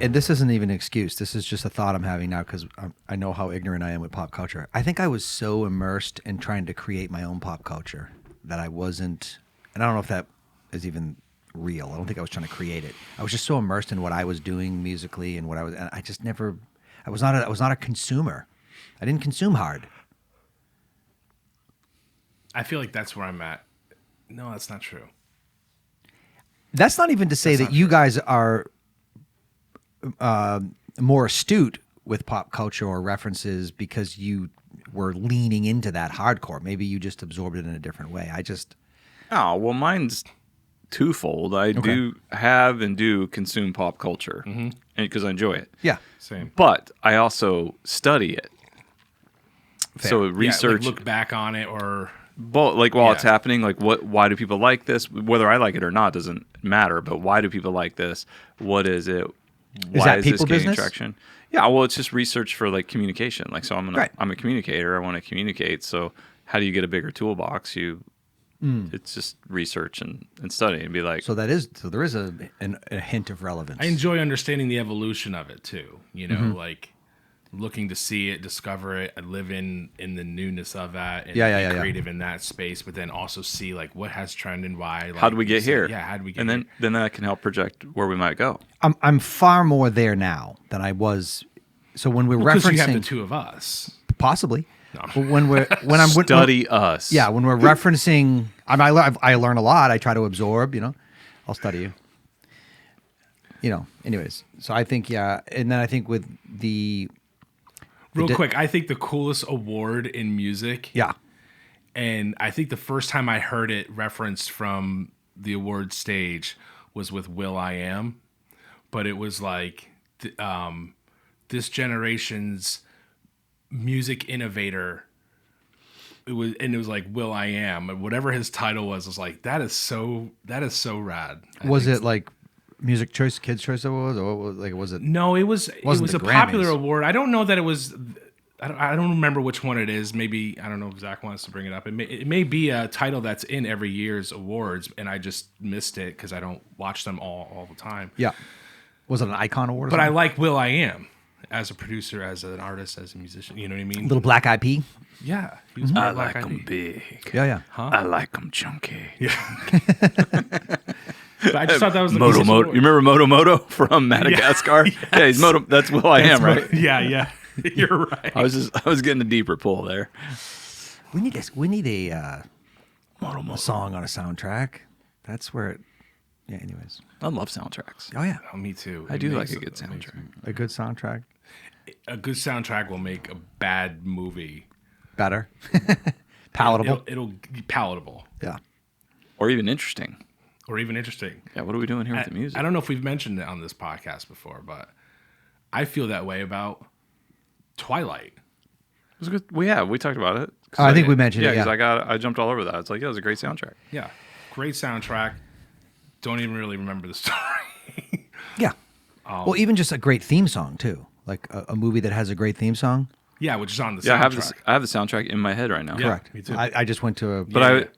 and this isn't even an excuse. This is just a thought I'm having now because I know how ignorant I am with pop culture. I think I was so immersed in trying to create my own pop culture that I wasn't, and I don't know if that is even real. I don't think I was trying to create it. I was just so immersed in what I was doing musically and and I just never, I was not a consumer. I didn't consume hard. I feel like that's where I'm at. No, that's not true. That's not even to say that you guys are more astute with pop culture or references because you were leaning into that hardcore. Maybe you just absorbed it in a different way. Oh, well, mine's twofold. I do have and do consume pop culture because I enjoy it. Yeah. Same. But I also study it. Fair. So research. Look back on it or... But like while it's happening, like why do people like this? Whether I like it or not doesn't matter. But why do people like this? What is it? Why is this gaining traction? Yeah, well, it's just research for like communication. Like, so I'm a communicator. I want to communicate. So how do you get a bigger toolbox? It's just research and study and be like. So there is a hint of relevance. I enjoy understanding the evolution of it too. You know, like looking to see it, discover it, and live in the newness of that, and be creative in that space. But then also see like what has trend and why. Like, how do we get here? Yeah, how do we get? And then that can help project where we might go. I'm far more there now than I was. So when we're referencing, you have the two of us, possibly. No. But when I'm study us. Yeah, when we're referencing, I learn a lot. I try to absorb. You know, I'll study you. You know. Anyways, so I think and then I think with the. Real quick, I think the coolest award in music. Yeah. And I think the first time I heard it referenced from the award stage was with will.i.am. But it was like this generation's music innovator. It was like will.i.am. And whatever his title was like, that is so rad. Was it like Music Choice, Kids Choice Awards, or was it? No, it was a popular award. I don't know that it was. I don't remember which one it is. Maybe I don't know if Zach wants to bring it up. It may be a title that's in every year's awards, and I just missed it because I don't watch them all the time. Yeah, was it an Icon Award? But I like will.i.am as a producer, as an artist, as a musician. You know what I mean? Little Black Eyed Pea. Yeah, he was I like them big. Yeah. Huh? I like them chunky. Yeah. But I just thought that was the Moto. You remember Moto from Madagascar? Yeah, he's Moto. That's will.i.am, right? Yeah. You're right. I was getting a deeper pull there. We need a song on a soundtrack. That's where it. Yeah. Anyways, I love soundtracks. Oh yeah. Oh, me too. I do like a good soundtrack. A good soundtrack. A good soundtrack will make a bad movie better, palatable. It'll be palatable. Yeah. Or even interesting. Yeah, what are we doing here with the music? I don't know if we've mentioned it on this podcast before, but I feel that way about Twilight. It was good. We talked about it. I think we mentioned it. Yeah, because I jumped all over that. It's like, it was a great soundtrack. Yeah, great soundtrack. Don't even really remember the story. Yeah. Well, even just a great theme song too, like a movie that has a great theme song. Yeah, which is on the soundtrack. Yeah, I have the soundtrack in my head right now. Yeah, correct. Me too. I just went to a. But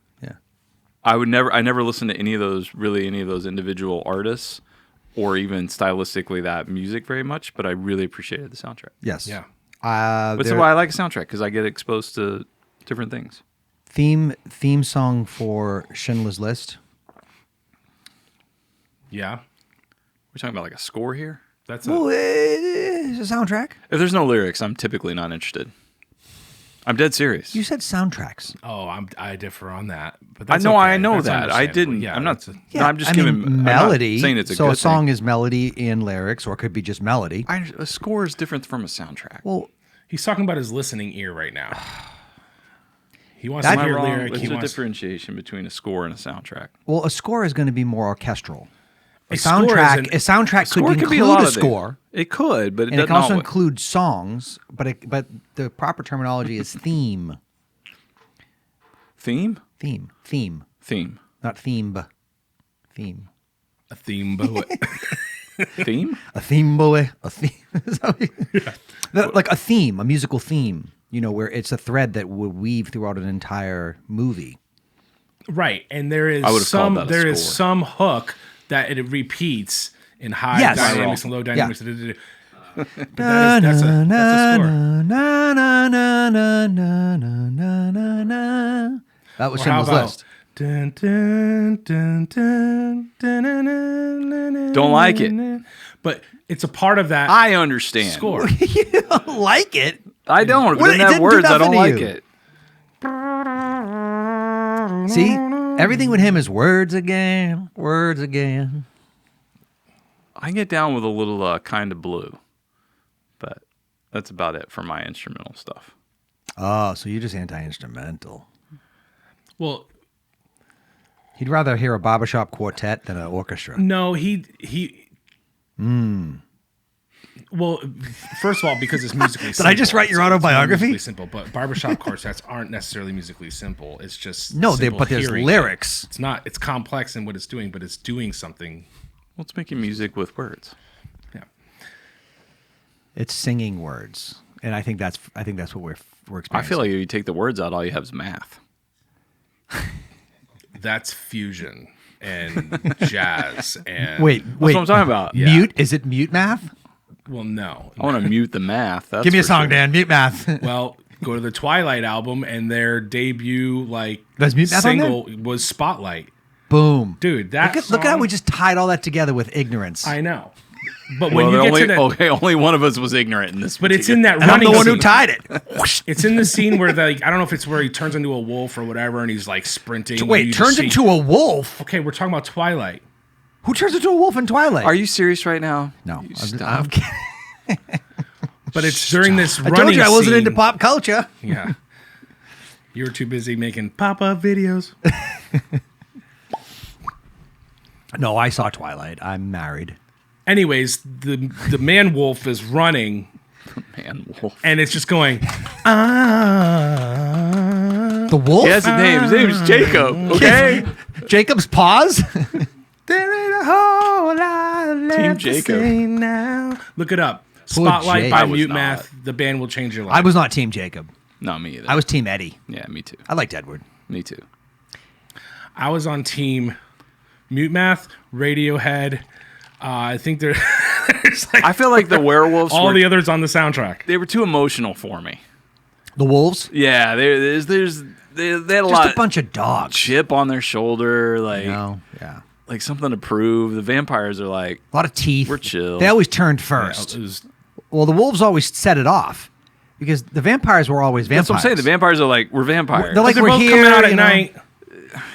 I never listened to any of those individual artists or even stylistically that music very much, but I really appreciated the soundtrack. Yes. Yeah. That's why I like a soundtrack, because I get exposed to different things. Theme song for Schindler's List. Yeah. We're talking about like a score here? It's a soundtrack. If there's no lyrics, I'm typically not interested. I'm dead serious. You said soundtracks. Oh, I differ on that. But I know that's that. I didn't. Yeah, I'm not. Yeah, I'm just giving melody. I'm not saying it's a so good a song thing. is melody and lyrics, or it could be just melody. A score is different from a soundtrack. Well, he's talking about his listening ear right now. He wants That- to hear Am I wrong? lyric. There's He a wants differentiation between a score and a soundtrack. well, a score is going to be more orchestral. A score soundtrack could could be include a lot a of score, It could, but and it can also not. include songs. But the proper terminology is theme. Theme, not theme. Theme. a theme bullet. theme. A theme boy. A theme. Like a theme, a musical theme. You know, where it's a thread that would weave throughout an entire movie. Right, and there is I would have called that a some score. some hook that it repeats in high Yes. dynamics and low dynamics. Yeah. But that's a score. That was Or how Schindler's about List. dun, dun, dun, dun, dun, dun, dun, dun, Don't like it. But it's a part of that I understand. score. You don't like it? I don't. But What- in it that didn't do words, I don't nothing to like you. it. See, everything with him is words again, words again. I can get down with a little Kind of Blue, but that's about it for my instrumental stuff. Oh, so you're just anti-instrumental. Well, He'd rather hear a barbershop quartet than an orchestra. no, he. Well, first of all, because it's musically simple. Did I just write your It's autobiography? musically simple, but barbershop quartets aren't necessarily musically simple. It's just No, simple but there's hearing. lyrics. It's not. It's complex in what it's doing, but it's doing something. Well, it's making music with words. Yeah. It's singing words, and I think that's what we're experiencing. I feel like if you take the words out, all you have is math. That's fusion and jazz and wait. That's what I'm talking about. Yeah. Mute? Is it mute math? Well, no. I want to mute the math. That's Give me a for song, sure. Dan. Mute math. Well, go to the Twilight album and their debut There's Mute Math on there? single was Spotlight. Boom. Dude, that Look at how song- we just tied all that together with ignorance. I know. But Well, when you get only, to the only one of us was ignorant in this. but it's in that and I'm running the one who scene. tied it. It's in the scene where I don't know if it's where he turns into a wolf or whatever and he's like sprinting. and Wait, you turns just see- into a wolf? Okay, we're talking about Twilight. Who turns into a wolf in Twilight? Are you serious right now? No. You I'm stop. kidding. But it's during this I running told you I wasn't scene- into pop culture. Yeah. You were too busy making pop-up videos. No, I saw Twilight. I'm married. Anyways, the man wolf is running Man, wolf. and it's just going The wolf? He has a name. His name is Jacob. Okay. Jacob's paws? There ain't a whole lot left Team to Jacob. say now. Look it up. Poor Spotlight Jake. by I was Mute not. Math. The band will change your life. I was not Team Jacob. Not me either. I was Team Eddie. Yeah, me too. I liked Edward. Me too. I was on Team Mute Math, Radiohead. I think there's like I feel like the werewolves all were, the others on the soundtrack. they were too emotional for me. The wolves? Yeah, they had a Just lot a bunch of dogs. chip on their shoulder, like No, yeah. like something to prove. The vampires are like, A lot of teeth. We're chill. They always turned first. It was- Well, the wolves always set it off because the vampires were always vampires. that's what I'm saying. The vampires are like, we're vampires. They're like, they're we're both here coming out at you know. night.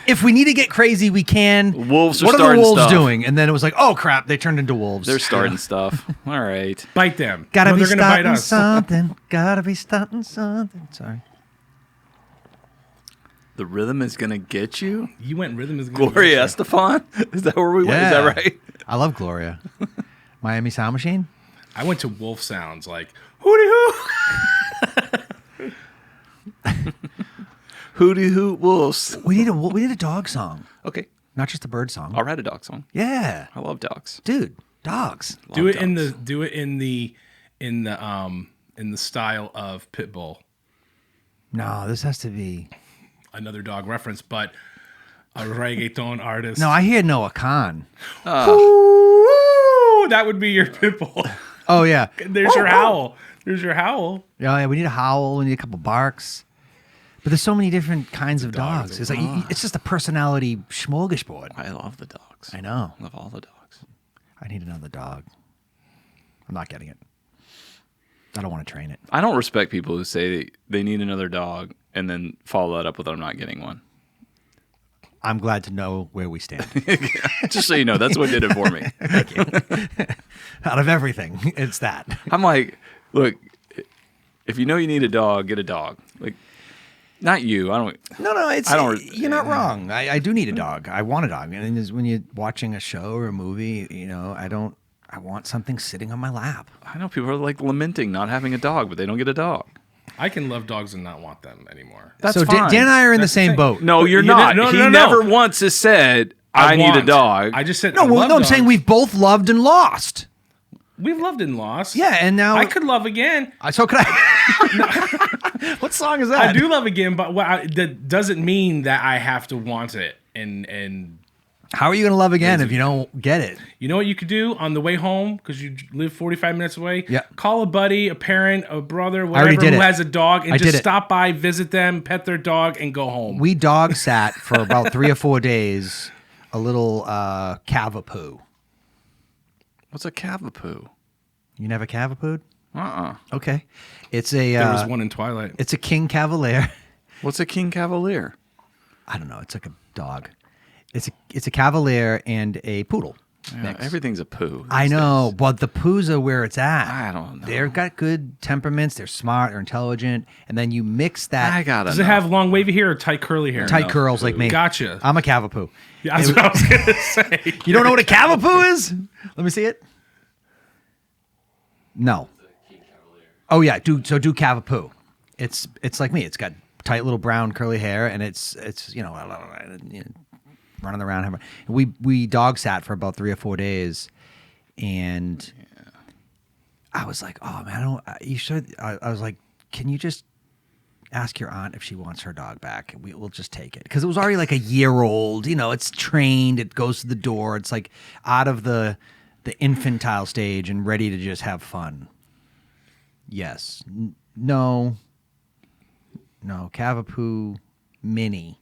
If we need to get crazy, we can. Wolves are What are the starting wolves stuff. doing? And then it was like, oh crap, they turned into wolves. They're starting stuff. All right. Bite them. Gotta No, be they're gonna bite starting us. something. Gotta be starting something. Sorry. The rhythm is gonna get you. You went rhythm is gonna Gloria get you. Estefan. Is that where we went? Is that right? I love Gloria. Miami Sound Machine. I went to wolf sounds like hooty hoo. Hooty hoot wolves. We need a dog song, Okay, not just a bird song. I'll write a dog song. Yeah, I love dogs. dude, dogs. Do Love it in dogs. the style of Pitbull. No, this has to be. Another dog reference, but a reggaeton artist. No, I hear Noah Khan. Ooh, that would be your Pitbull. Oh yeah. There's your howl. There's your howl. Yeah, we need a howl. We need a couple barks. But there's so many different kinds of dogs. It's like it's just a personality smorgasbord. I love the dogs. I know. Love all the dogs. I need another dog. I'm not getting it. I don't want to train it. I don't respect people who say they need another dog and then follow that up with I'm not getting one. I'm glad to know where we stand. Just so you know, that's what did it for me. Out of everything, it's that. I'm like, look, if you know you need a dog, get a dog. Like, not you. I don't. No, it's I don't- you're not wrong. I do need a dog. I want a dog. And it's when you're watching a show or a movie, I want something sitting on my lap. I know people are like lamenting not having a dog, but they don't get a dog. I can love dogs and not want them anymore. That's so fine. Dan and I are in That's the the same thing. boat. No, you're You not. didn't- no, He no, no. never once has said, I need a want. dog. I just said No, I love I'm saying dogs. we've both loved and lost. We've loved and lost. Yeah, and now I could love again. So could I? What song is that? I do love again, but that doesn't mean that I have to want it. And How are you going to love again if you don't get it? You know what you could do on the way home, because you live 45 minutes away? Yeah. Call a buddy, a parent, a brother, whatever, who has a dog, and just stop by, visit them, pet their dog, and go home. We dog sat for about 3 or 4 days a little cavapoo. What's a cavapoo? You never cavapooed? Uh-uh. Okay. It's a... there was one in Twilight. It's a King Cavalier. What's a King Cavalier? I don't know. It's like a dog. It's a Cavalier and a poodle. Yeah, everything's a poo. I know, but the poos are where it's at. I don't know. They've got good temperaments. They're smart. They're intelligent. And then you mix that. Does it have long wavy hair or tight curly hair? Tight curls like me. Gotcha. I'm a Cavapoo. Yeah, that's what I was going to say. You don't know what a Cavapoo is? Let me see it. No. Oh yeah, do Cavapoo. It's like me. It's got tight little brown curly hair, and it's running around. We dog sat for about 3 or 4 days, and I was like, oh man, you should. I was like, can you just ask your aunt if she wants her dog back? We'll just take it, because it was already like a year old. It's trained. It goes to the door. It's like out of the infantile stage and ready to just have fun. Yes. No, Cavapoo mini.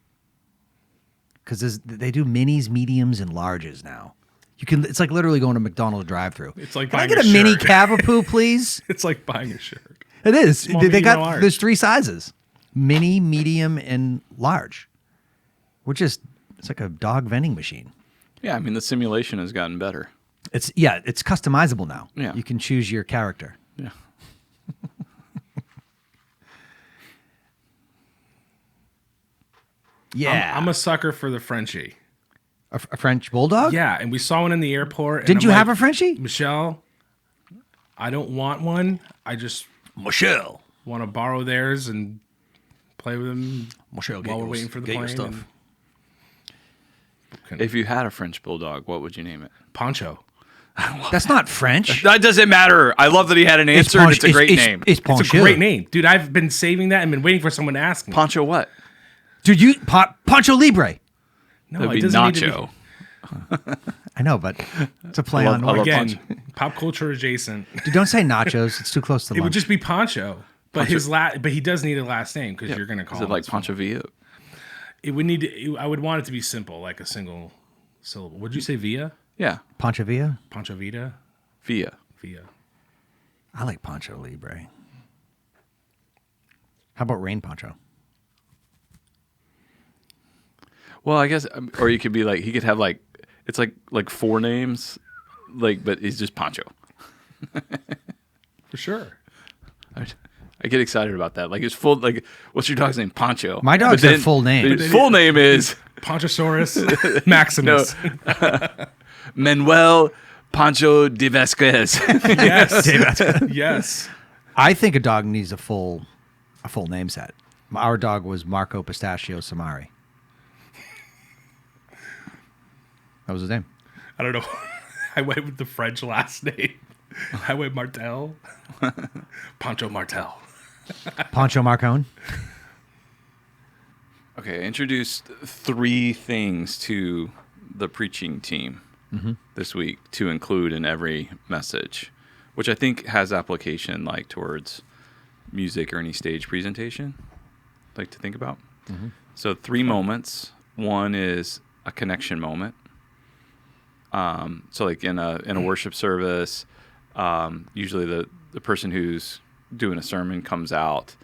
Because they do minis, mediums, and larges now. It's like literally going to McDonald's drive-thru. It's like Can I get a mini Cavapoo, please? It's like buying a shirt. It is. Small, medium, there's 3 sizes: mini, medium, and large. It's like a dog vending machine. Yeah, I mean the simulation has gotten better. It's customizable now. Yeah, you can choose your character. Yeah. Yeah, I'm a sucker for the Frenchie. A French bulldog? Yeah, and we saw one in the airport. Didn't you have a Frenchie? Michelle, I don't want one. I just Michelle want to borrow theirs and play with them Michelle, while we're waiting for the plane. Stuff. If you had a French bulldog, what would you name it? Poncho. That's not French. That doesn't matter. I love that he had an answer. It's a great name. It's a great name. Dude, I've been saving that and been waiting for someone to ask me. Poncho what? Dude, Poncho Libre. No, it doesn't Nacho. Need to be. I know, but it's a play on words. Again, pop culture adjacent. Dude, don't say nachos. It's too close to lunch. It would just be Poncho. But but he does need a last name, because you're going to call him. Is it like Poncho Villa? It would need to. I would want it to be simple, like a single syllable. Would you say Villa? Yeah. Poncho Villa? Poncho Vita? Villa. I like Poncho Libre. How about Rain Poncho? Well, I guess, or you could be like, he could have like, it's like 4 names, but he's just Poncho. For sure. I get excited about that. Like, it's full, like, what's your dog's name? Poncho. My dog's got full name. His full name is Ponchosaurus Maximus. Manuel Poncho de Vasquez. Yes. Yes. I think a dog needs a full name set. Our dog was Marco Pistachio Samari. That was his name. I don't know. I went with the French last name. I went Martel. Poncho Martel. Poncho Marcone. Okay, I introduced 3 things to the preaching team this week to include in every message, which I think has application like towards music or any stage presentation. I'd like to think about. So 3 moments. One is a connection moment. So like in a worship service, usually the person who's doing a sermon comes out,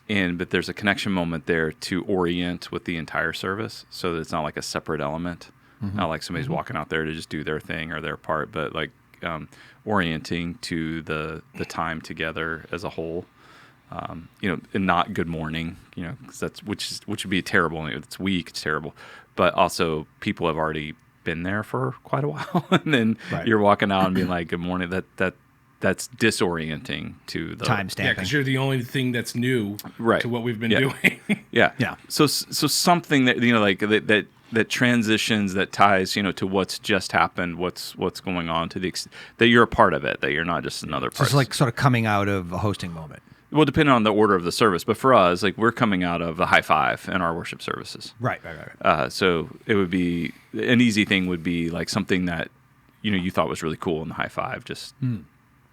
but there's a connection moment there to orient with the entire service, so that it's not like a separate element, not like somebody's walking out there to just do their thing or their part, but like orienting to the time together as a whole. And not good morning, 'cause that's which would be terrible. It's weak, it's terrible, but also people have already been there for quite a while, and then you're walking out and being like, "Good morning." That's disorienting to the time stamping. Yeah, because you're the only thing that's new to what we've been doing. Yeah. So something that that transitions, that ties to what's just happened, what's going on, to the that you're a part of it, that you're not just another part. So it's like sort of coming out of a hosting moment. Well, depending on the order of the service, but for us, like we're coming out of a high five in our worship services. Right. So it would be an easy thing would be like something that you thought was really cool in the high five, just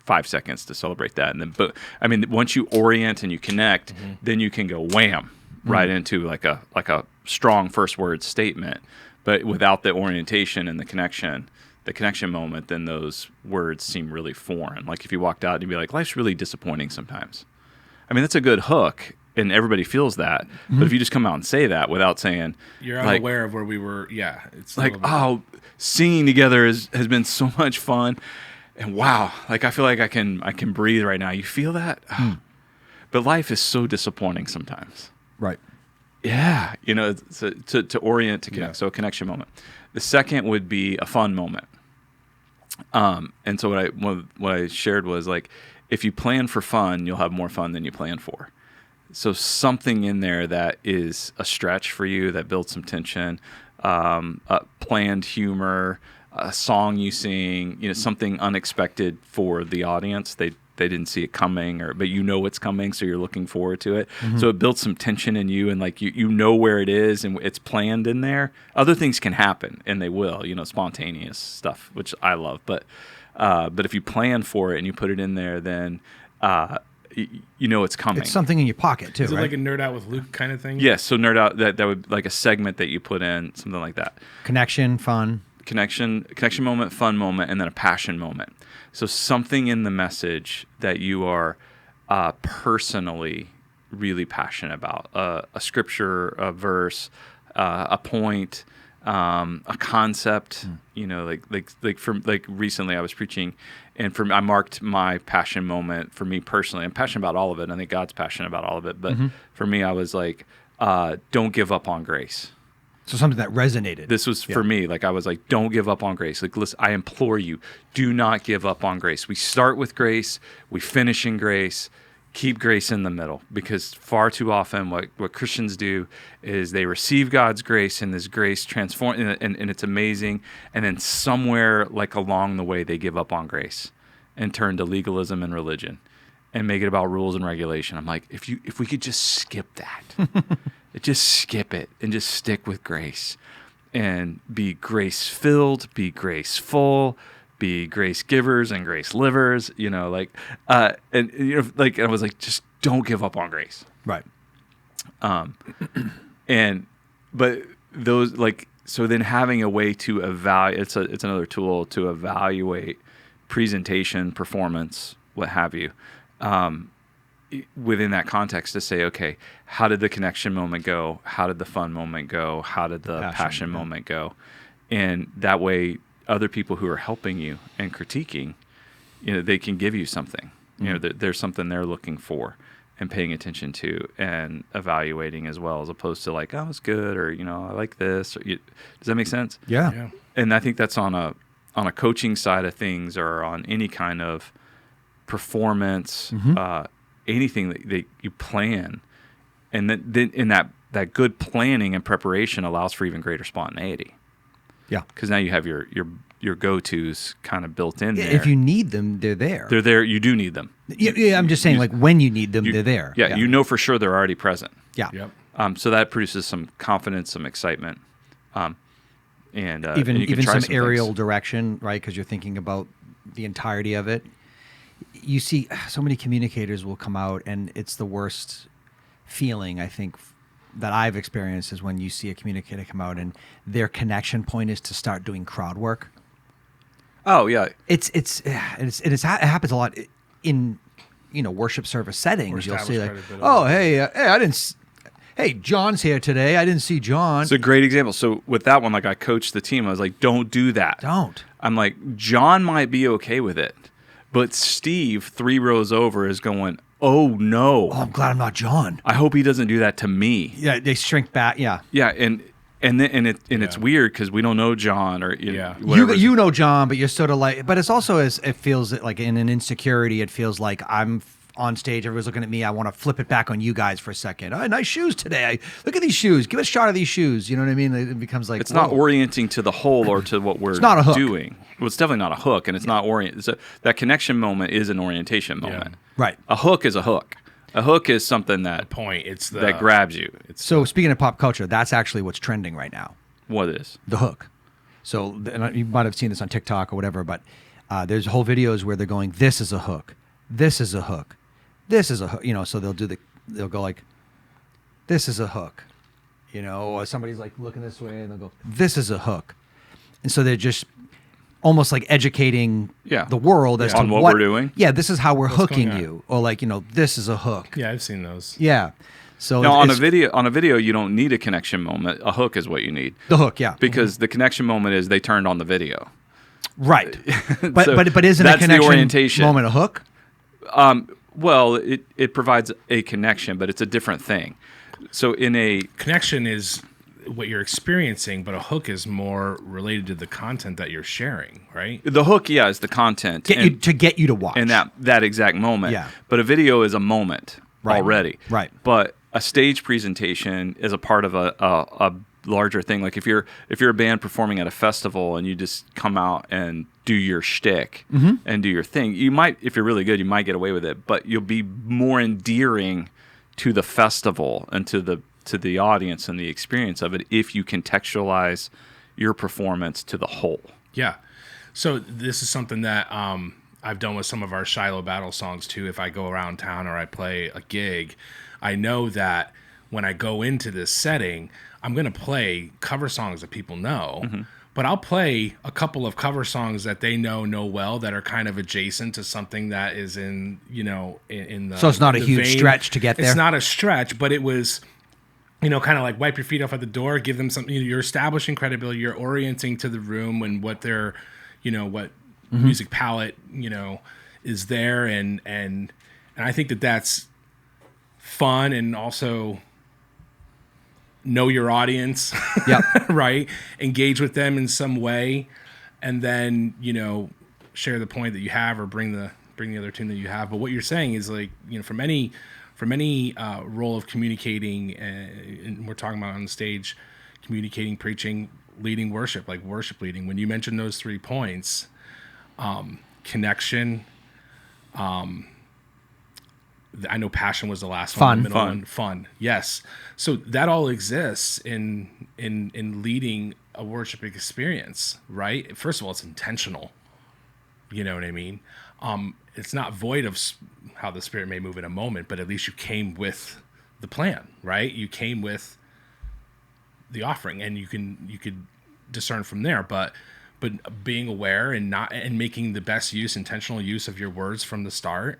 5 seconds to celebrate that, and then but I mean once you orient and you connect, then you can go wham right into like a strong first word statement, but without the orientation and the connection moment, then those words seem really foreign. Like if you walked out and you'd be like, life's really disappointing sometimes. I mean, that's a good hook, and everybody feels that. But if you just come out and say that without saying, you're unaware of where we were. Yeah, it's like, oh, singing together has been so much fun, and wow, like I feel like I can breathe right now. You feel that? But life is so disappointing sometimes. Right. Yeah, to orient, to connect. So a connection moment. The second would be a fun moment. And so what I shared was like, if you plan for fun, you'll have more fun than you plan for. So something in there that is a stretch for you, that builds some tension, planned humor, a song you sing, something unexpected for the audience. They didn't see it coming, but it's coming, so you're looking forward to it. So it builds some tension in you, and like you know where it is, and it's planned in there. Other things can happen, and they will, spontaneous stuff, which I love. But if you plan for it and you put it in there, then it's coming. It's something in your pocket too, Is it right? like a Nerd Out with Luke kind of thing? Yes, so Nerd Out, that would like a segment that you put in, something like that. Connection, fun. Connection moment, fun moment, and then a passion moment. So something in the message that you are personally really passionate about, a scripture, a verse, a point, a concept. Like recently I was preaching, and I marked my passion moment for me personally. I'm passionate about all of it, and I think God's passionate about all of it. But for me, I was like, don't give up on grace. So something that resonated. This was for me. Like I was like, don't give up on grace. Like, listen, I implore you, do not give up on grace. We start with grace, we finish in grace. Keep grace in the middle, because far too often what Christians do is they receive God's grace, and this grace transform, and it's amazing. And then somewhere like along the way, they give up on grace and turn to legalism and religion and make it about rules and regulation. I'm like, if we could just skip that, just skip it and just stick with grace and be grace filled, be graceful, be grace givers and grace livers, and I was like, just don't give up on grace. Right. But those so then having a way to evaluate, it's another tool to evaluate presentation, performance, what have you, within that context, to say, okay, how did the connection moment go? How did the fun moment go? How did the passion moment go? And that way, other people who are helping you and critiquing, they can give you something. There's something they're looking for and paying attention to and evaluating as well, as opposed to like, oh, it's good, or I like this. Does that make sense? Yeah. And I think that's on a coaching side of things, or on any kind of performance, anything that you plan, and then in that good planning and preparation allows for even greater spontaneity. Yeah, because now you have your go-tos kind of built in there. If you need them, they're there. They're there. You do need them. Yeah, I'm just saying, like when you need them, they're there. Yeah, you know for sure they're already present. Yeah. Yep. So that produces some confidence, some excitement, and even some aerial direction, right? Because you're thinking about the entirety of it. You see, so many communicators will come out, and it's the worst feeling, I think, that I've experienced, is when you see a communicator come out and their connection point is to start doing crowd work. Oh yeah, it happens a lot in worship service settings. You'll see like, oh hey, John's here today. I didn't see John. It's a great example. So with that one, like I coached the team. I was like, don't do that. Don't. I'm like, John might be okay with it, but Steve 3 rows over is going, oh no. Oh, I'm glad I'm not John. I hope he doesn't do that to me. Yeah, they shrink back. Yeah. Yeah, and it's weird because we don't know John, or you know John, but you're sort of like. But it's also it feels like in an insecurity. It feels like I'm on stage, everyone's looking at me. I want to flip it back on you guys for a second. Oh, nice shoes today. Look at these shoes. Give a shot of these shoes. You know what I mean? It becomes like, it's not orienting to the whole or to what we're not a hook. doing. Well, it's definitely not a hook, and it's not orient. That connection moment is an orientation moment. Right. A hook is a hook. A hook is something that that grabs you. So speaking of pop culture, that's actually what's trending right now. What is? The hook. So and you might have seen this on TikTok or whatever, but there's whole videos where they're going, this is a hook. This is a hook. This is a hook. You know, so they'll go like, this is a hook. You know, or somebody's like looking this way and they'll go, this is a hook. And so they're just almost like educating the world as to on what we're doing. Yeah, this is how we're hooking you. Or like, you know, this is a hook. Yeah, I've seen those. Yeah. So now on a video you don't need a connection moment. A hook is what you need. The hook, yeah. Because the connection moment is they turned on the video. Right. But So but isn't a that's the connection orientation. moment a hook? Well, it provides a connection, but it's a different thing. So in a connection is what you're experiencing, but a hook is more related to the content that you're sharing, right? The hook, is the content to get you to watch in that exact moment. Yeah. But a video is a moment already. Right. But a stage presentation is a part of a larger thing. Like if you're a band performing at a festival and you just come out and do your shtick and do your thing, you might, if you're really good, you might get away with it. But you'll be more endearing to the festival and to the audience and the experience of it if you contextualize your performance to the whole. Yeah. So this is something that I've done with some of our Shiloh battle songs too. If I go around town or I play a gig, I know that when I go into this setting, I'm going to play cover songs that people know, but I'll play a couple of cover songs that they know well that are kind of adjacent to something that is in the. So it's not a huge stretch to get there. It's not a stretch, but it was, kind of like wipe your feet off at the door, give them something. You're establishing credibility. You're orienting to the room and what their, what music palette, is there, and I think that's fun and also know your audience, right? Engage with them in some way, and then share the point that you have or bring the other tune that you have. But what you're saying is like from any role of communicating, and we're talking about on stage, communicating, preaching, leading worship, like worship leading. When you mentioned those 3 points, connection. I know passion was the last one. Fun. Yes. So that all exists in leading a worship experience, right? First of all, it's intentional. You know what I mean? It's not void of how the Spirit may move in a moment, but at least you came with the plan, right? You came with the offering, and you could discern from there. But being aware and making the best intentional use of your words from the start,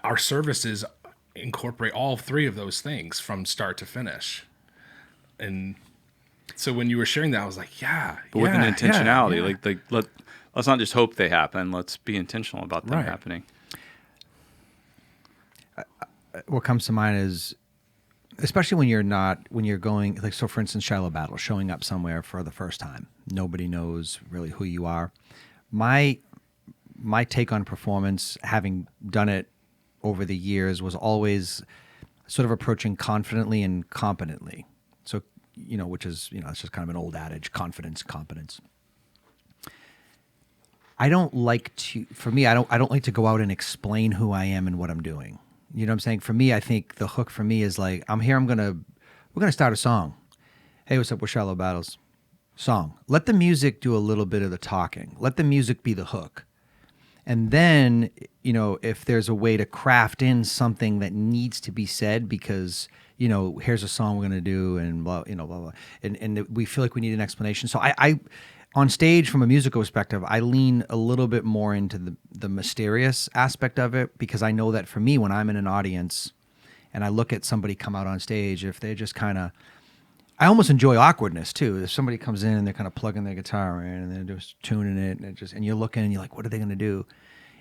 our services incorporate all 3 of those things from start to finish. And so when you were sharing that, I was like, with an intentionality, like let's not just hope they happen. Let's be intentional about them happening. What comes to mind is, especially when you're going, like, so for instance, Shiloh Battle, showing up somewhere for the first time. Nobody knows really who you are. My take on performance, having done it over the years, was always sort of approaching confidently and competently. So, which is, it's just kind of an old adage, confidence, competence. I don't like to go out and explain who I am and what I'm doing. You know what I'm saying? For me, I think the hook for me is like, we're going to start a song. Hey, what's up with Shiloh Battles? Song. Let the music do a little bit of the talking. Let the music be the hook. And then, if there's a way to craft in something that needs to be said because, here's a song we're going to do and blah, blah, blah. And we feel like we need an explanation. So I on stage, from a musical perspective, I lean a little bit more into the mysterious aspect of it, because I know that for me, when I'm in an audience and I look at somebody come out on stage, if they're just kind of, I almost enjoy awkwardness too. If somebody comes in and they're kind of plugging their guitar in and they're just tuning it, and you're looking and you're like, what are they going to do?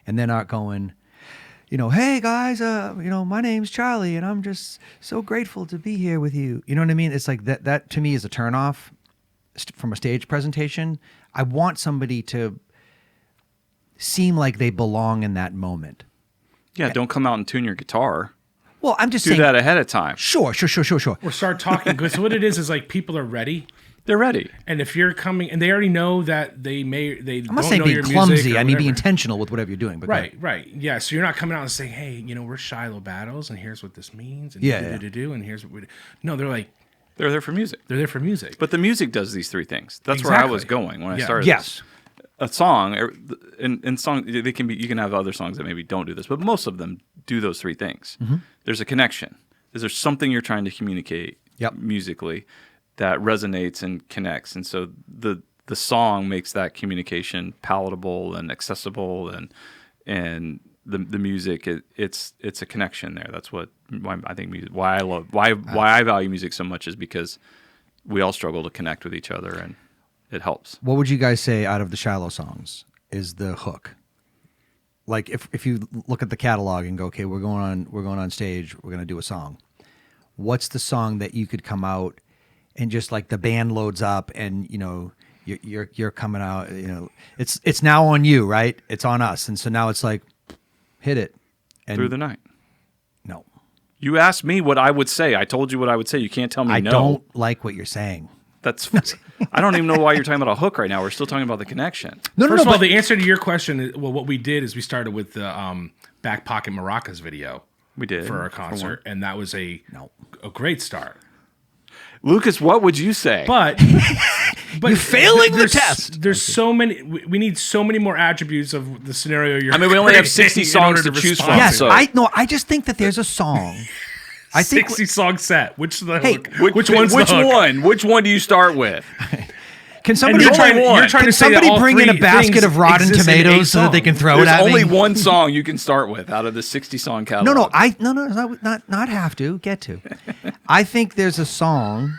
And they're not going, hey guys, my name's Charlie and I'm just so grateful to be here with you. You know what I mean? It's like that to me is a turnoff from a stage presentation. I want somebody to seem like they belong in that moment. Yeah, don't come out and tune your guitar. Well, I'm just saying, do that ahead of time. Sure. Or start talking, because what it is like people are ready. They're ready. And if you're coming, and they already know that they I'm not don't saying know being your clumsy. music I mean, be whatever. intentional with whatever you're doing. But Right. Yeah. So you're not coming out and saying, hey, we're Shiloh Battles, and here's what this means, and and here's what we do. No, they're like, They're there for music. they're there for music. But the music does these three things. That's where I was going when I started. Yes. A song, in song, you can have other songs that maybe don't do this, but most of them do those three things. Mm-hmm. There's a connection. Is there something you're trying to communicate musically that resonates and connects? And so the song makes that communication palatable and accessible, and the music it's a connection there. That's why I think music. Why I value music so much is because we all struggle to connect with each other, and it helps. What would you guys say out of the Shiloh songs is the hook? Like if you look at the catalog and go, okay, we're going on stage, we're going to do a song. What's the song that you could come out and just like the band loads up and you're coming out, it's now on you, right? It's on us, and so now it's like hit it and Through the Night. No, you asked me what I would say. I told you what I would say. You can't tell me no. I don't like what you're saying. That's. I don't even know why you're talking about a hook right now. We're still talking about the connection. First of all, the answer to your question is, what we did is we started with the Back Pocket Maracas video. We did for our concert, and that was a great start. Lucas, what would you say? But you're failing the test. There's so many. We need so many more attributes of the scenario you're. I mean, we only have 60 songs to choose from. Yes, so. I just think that there's a song. I think 60 song set. Which the hook? Which one's the hook? One? Which one do you start with? Can somebody bring in a basket of rotten tomatoes so that they can throw it at me? There's only one song you can start with out of the 60 song catalog. Not have to get to. I think there's a song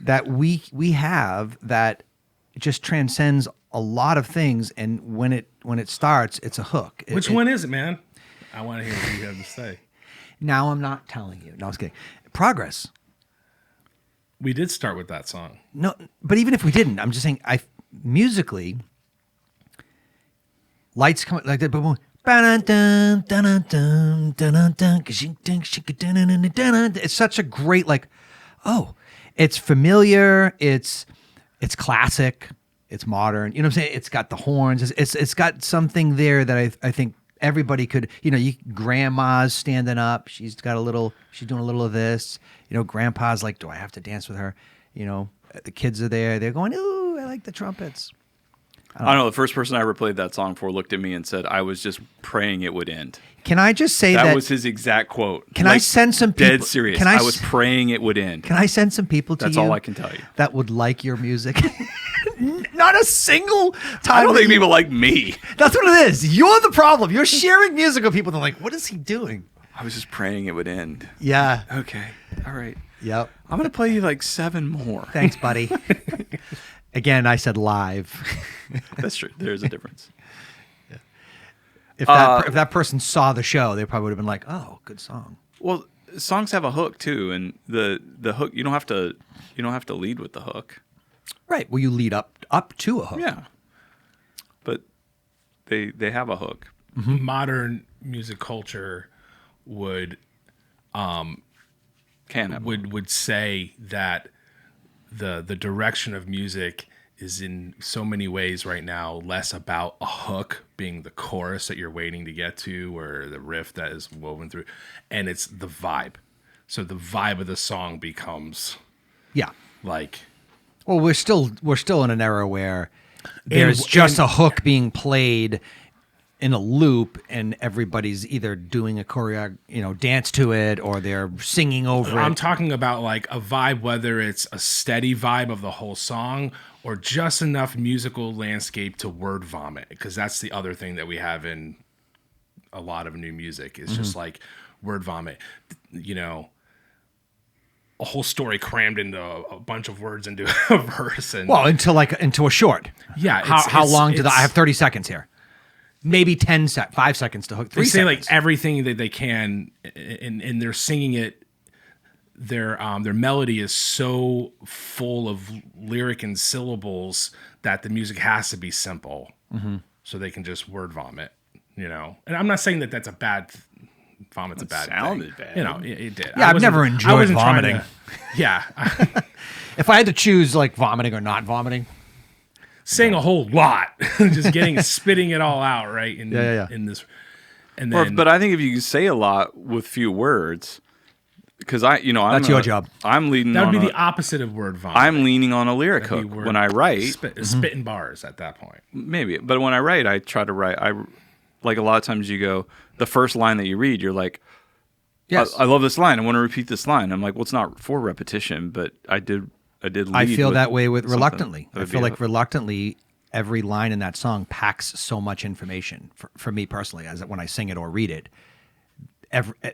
that we have that just transcends a lot of things, and when it starts, it's a hook. Which one is it, man? I want to hear what you have to say. Now I'm not telling you. No, I was kidding. Progress. We did start with that song. No, but even if we didn't, I'm just saying, musically, lights come like that. Boom, it's such a great it's familiar. It's classic. It's modern. You know what I'm saying? It's got the horns. It's got something there that I think everybody could. Grandma's standing up. She's doing a little of this. Grandpa's like, do I have to dance with her? The kids are there. They're going, ooh, I like the trumpets. I don't know. The first person I ever played that song for looked at me and said, I was just praying it would end. Can I just say that? That was his exact quote. Can I send some people? Dead serious. I was praying it would end. Can I send some people to you? That's all I can tell you. That would like your music? Not a single time. I don't think people like me. That's what it is. You're the problem. You're sharing music with people. They're like, what is he doing? I was just praying it would end. Yeah. Okay. All right. Yep. I'm going to play you like 7 more. Thanks, buddy. Again, I said live. That's true. There's a difference. Yeah. If that person saw the show, they probably would have been like, "Oh, good song." Well, songs have a hook too, and the hook you don't have to lead with the hook. Right. Well, you lead up to a hook. Yeah. But they have a hook. Mm-hmm. Modern music culture would say that the direction of music is in so many ways right now less about a hook being the chorus that you're waiting to get to or the riff that is woven through, and it's the vibe. So the vibe of the song becomes like. Well, we're still in an era where there's just a hook being played in a loop, and everybody's either doing a dance to it, or they're singing over it. I'm talking about like a vibe, whether it's a steady vibe of the whole song or just enough musical landscape to word vomit, because that's the other thing that we have in a lot of new music is just like word vomit. A whole story crammed into a bunch of words into a verse, and into a short. Yeah. How long I have 30 seconds here? Maybe 5 seconds to hook. 3 they say seconds. like everything that they can, and they're singing it. Their melody is so full of lyric and syllables that the music has to be simple, so they can just word vomit. And I'm not saying that that's a bad. Vomit's a bad sounded thing. bad. It did. Yeah, I've never enjoyed vomiting. Yeah. If I had to choose like vomiting or not vomiting, saying a whole lot, just spitting it all out, right? In this, and then, but I think if you say a lot with few words, because that's your job. I'm leading. That would be the opposite of word vomit. I'm leaning on a lyric hook when I write. Spitting bars at that point. Maybe, but when I write, I try to write. Like a lot of times you go, the first line that you read, you're like, yes, I love this line. I want to repeat this line. I'm like, well, it's not for repetition, but I did. Lead I feel that way with Reluctantly. I feel like Reluctantly, every line in that song packs so much information for me personally, as when I sing it or read it.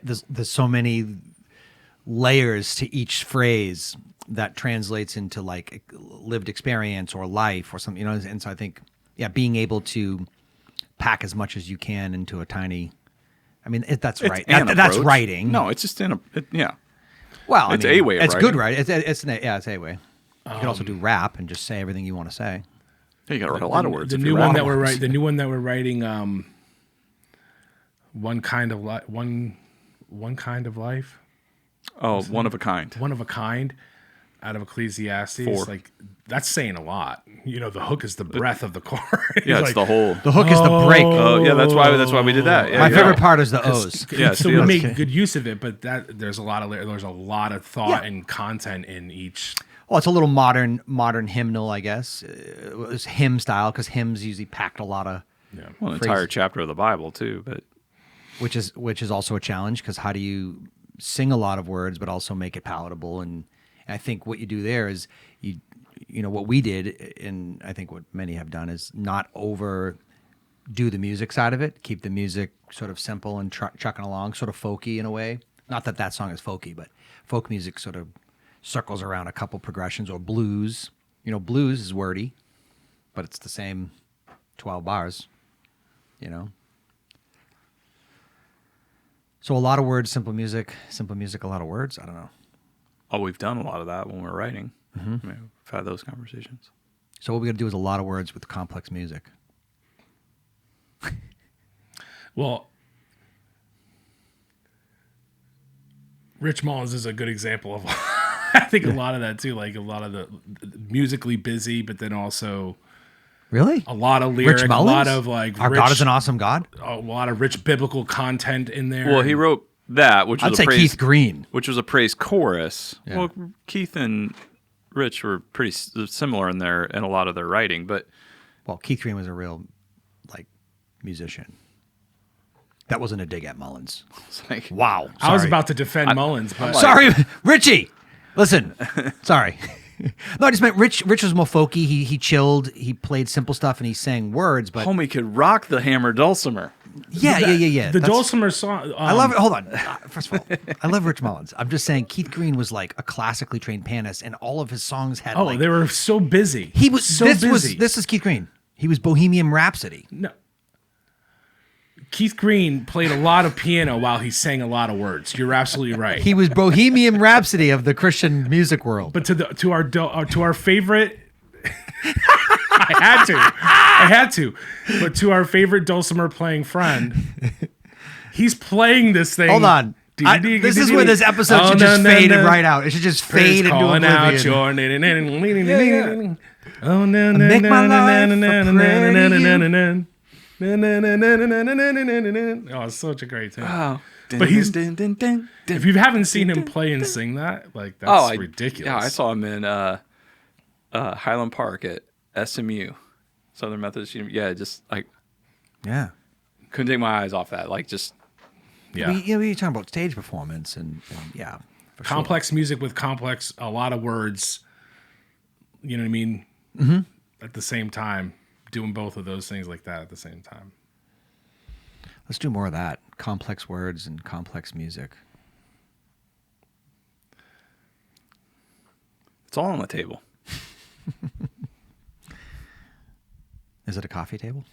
There's so many layers to each phrase that translates into like lived experience or life or something, and so I think, being able to pack as much as you can into a tiny, that's right. That's writing. No, it's just Well, it's a way of it's writing. Good writing. It's a way. You can also do rap and just say everything you want to say. You got to write a lot of words. The new one that we're writing, one kind of life. Oh, one of a kind. One of a kind, out of Ecclesiastes. 4. Like that's saying a lot. The hook is the breath of the chorus. Yeah, it's the whole. The hook is the break. Oh, yeah, that's why we did that. Yeah, my favorite part is the O's. Yeah, so we made good use of it, but there's a lot of thought and content in each. Well, it's a little modern hymnal, I guess. It was hymn style because hymns usually packed a lot of. Well, an entire chapter of the Bible too, but which is also a challenge because how do you sing a lot of words but also make it palatable? And I think what you do there is what we did, and I think what many have done is not overdo the music side of it. Keep the music sort of simple and chucking along, sort of folky in a way. Not that song is folky, but folk music sort of circles around a couple progressions, or blues. Blues is wordy, but it's the same 12 bars, So a lot of words, simple music, a lot of words. I don't know. Oh, we've done a lot of that when we're writing. Mm-hmm. We've had those conversations. So what we got to do is a lot of words with complex music. Well, Rich Mullins is a good example of, I think, a lot of that too. Like a lot of the musically busy, but then also really a lot of lyric, a lot of like our God is an awesome God. A lot of rich biblical content in there. Well, he wrote that, which was I'd say Keith Green, which was a praise chorus. Yeah. Well, Keith and Rich were pretty similar in a lot of their writing, but Keith Green was a real musician. That wasn't a dig at Mullins. Like, wow. Sorry. I was about to defend Mullins, but sorry, Richie. Listen, sorry. No, I just meant Rich was more folky. He chilled. He played simple stuff and he sang words. But homie could rock the hammer dulcimer. Yeah. The dulcimer song. I love it. Hold on. First of all, I love Rich Mullins. I'm just saying Keith Green was like a classically trained pianist, and all of his songs had. Oh, they were so busy. He was so busy. This is Keith Green. He was Bohemian Rhapsody. No. Keith Green played a lot of piano while he sang a lot of words. You're absolutely right. He was Bohemian Rhapsody of the Christian music world. But to our favorite, I had to. But to our favorite dulcimer playing friend, he's playing this thing. Hold on. This is where this episode should just fade right out. It should just fade into oblivion. Out your oh no, make my life a oh, it's such a great tune. Oh. But if you haven't seen him play and sing that, like that's ridiculous. Yeah, I saw him in Highland Park at SMU, Southern Methodist University. Yeah, just like couldn't take my eyes off that. Like just we're talking about stage performance and complex music with a lot of words. You know what I mean? Mm-hmm. At the same time. Doing both of those things like that at the same time. Let's do more of that. Complex words and complex music. It's all on the table. Is it a coffee table?